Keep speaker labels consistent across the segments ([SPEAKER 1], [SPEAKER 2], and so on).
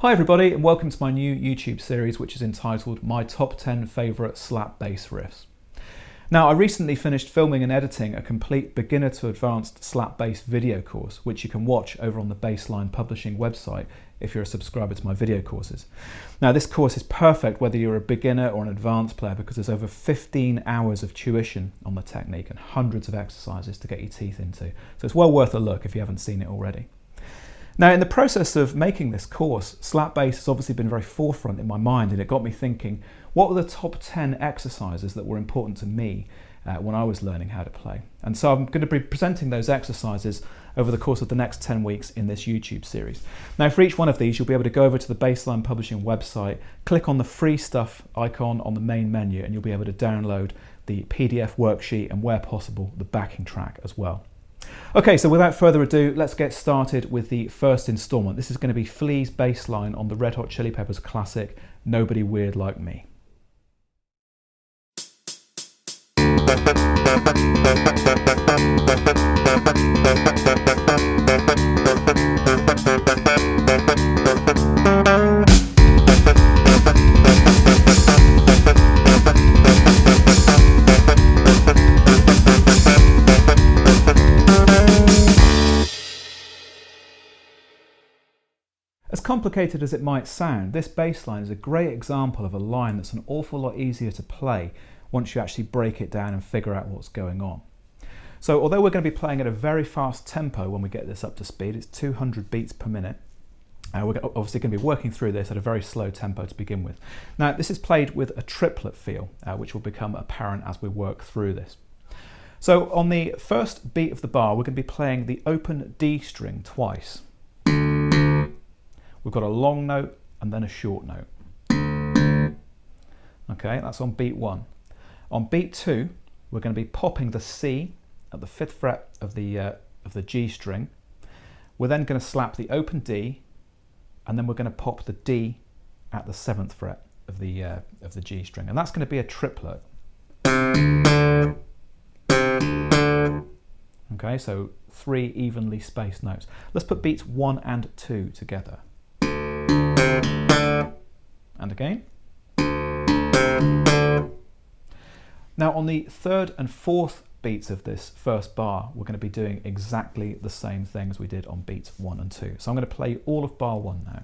[SPEAKER 1] Hi everybody and welcome to my new YouTube series which is entitled My Top 10 Favourite Slap Bass Riffs. Now I recently finished filming and editing a complete beginner to advanced slap bass video course which you can watch over on the Bassline Publishing website if you're a subscriber to my video courses. Now this course is perfect whether you're a beginner or an advanced player because there's over 15 hours of tuition on the technique and hundreds of exercises to get your teeth into. So it's well worth a look if you haven't seen it already. Now in the process of making this course, slap bass has obviously been very forefront in my mind and it got me thinking, what were the top 10 exercises that were important to me when I was learning how to play? And so I'm going to be presenting those exercises over the course of the next 10 weeks in this YouTube series. Now for each one of these you'll be able to go over to the Bassline Publishing website, click on the free stuff icon on the main menu and you'll be able to download the PDF worksheet and where possible the backing track as well. Okay, so without further ado, let's get started with the first instalment. This is going to be Flea's bass line on the Red Hot Chili Peppers classic, Nobody Weird Like Me. As complicated as it might sound, this bass line is a great example of a line that's an awful lot easier to play once you actually break it down and figure out what's going on. So although we're going to be playing at a very fast tempo when we get this up to speed, it's 200 beats per minute, we're obviously going to be working through this at a very slow tempo to begin with. Now this is played with a triplet feel, which will become apparent as we work through this. So on the first beat of the bar, we're going to be playing the open D string twice. We've got a long note and then a short note. Okay, that's on beat 1. On beat 2, we're going to be popping the C at the 5th fret of the G string. We're then going to slap the open D, and then we're going to pop the D at the 7th fret of the G string, and that's going to be a triplet. Okay, so 3 evenly spaced notes. Let's put beats 1 and 2 together. And again. Now on the 3rd and 4th beats of this first bar, we're going to be doing exactly the same thing as we did on beats 1 and 2. So I'm going to play all of bar 1 now.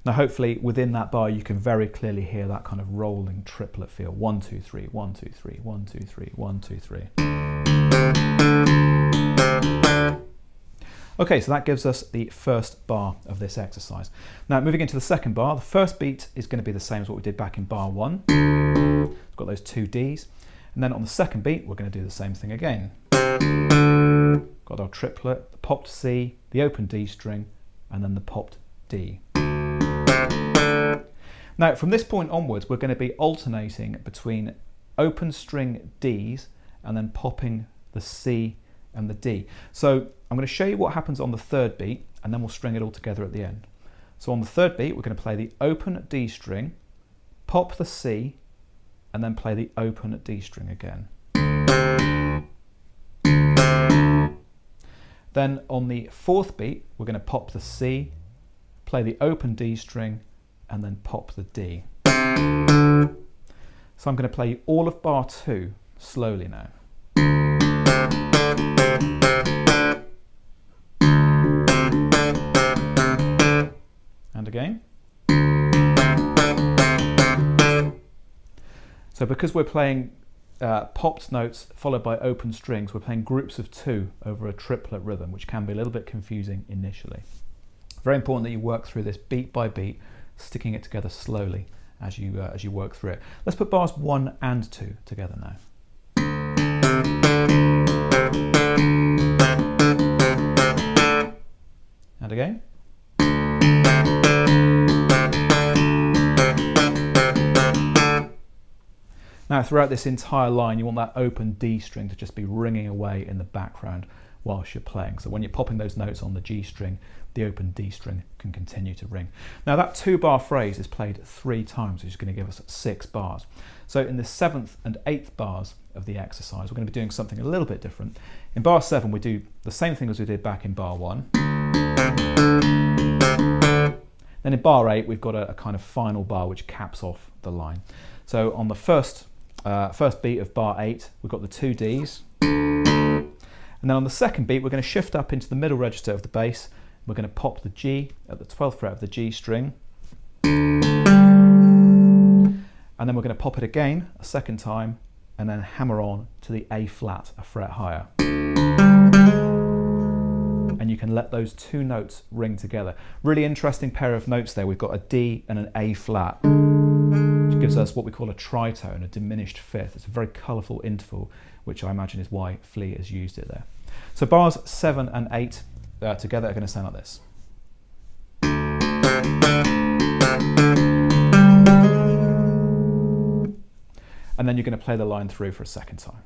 [SPEAKER 1] Now hopefully within that bar you can very clearly hear that kind of rolling triplet feel. 1, 2, 3, 1, 2, 3, 1, 2, 3, 1, 2, 3. Okay, so that gives us the first bar of this exercise. Now moving into the second bar, the first beat is going to be the same as what we did back in bar 1. We've got those 2 Ds. And then on the second beat, we're going to do the same thing again. Got our triplet, the popped C, the open D string, and then the popped D. Now from this point onwards, we're going to be alternating between open string Ds and then popping the C and the D. So I'm going to show you what happens on the 3rd beat and then we'll string it all together at the end. So on the 3rd beat we're going to play the open D string, pop the C and then play the open D string again. Then on the 4th beat we're going to pop the C, play the open D string and then pop the D. So I'm going to play all of bar 2 slowly now. And again. So because we're playing popped notes followed by open strings, we're playing groups of 2 over a triplet rhythm, which can be a little bit confusing initially. Very important that you work through this beat by beat, sticking it together slowly as you work through it. Let's put bars 1 and 2 together now. And again. Now throughout this entire line you want that open D string to just be ringing away in the background whilst you're playing. So when you're popping those notes on the G string, the open D string can continue to ring. Now that 2-bar phrase is played 3 times, which is going to give us 6 bars. So in the 7th and 8th bars of the exercise, we're going to be doing something a little bit different. In bar 7, we do the same thing as we did back in bar 1. Then in bar 8, we've got a kind of final bar which caps off the line. So on the first beat of bar 8, we've got the 2 Ds. And then on the second beat, we're going to shift up into the middle register of the bass. We're going to pop the G at the 12th fret of the G string. And then we're going to pop it again a second time and then hammer on to the A flat, a fret higher. And you can let those 2 notes ring together. Really interesting pair of notes there. We've got a D and an A flat, which gives us what we call a tritone, a diminished fifth. It's a very colourful interval, which I imagine is why Flea has used it there. So bars 7 and 8 together are going to sound like this. And then you're going to play the line through for a second time.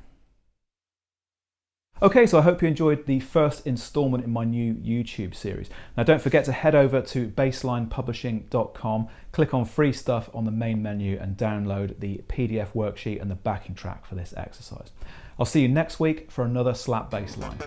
[SPEAKER 1] Okay, so I hope you enjoyed the first instalment in my new YouTube series. Now don't forget to head over to basslinepublishing.com, click on free stuff on the main menu and download the PDF worksheet and the backing track for this exercise. I'll see you next week for another slap bass line.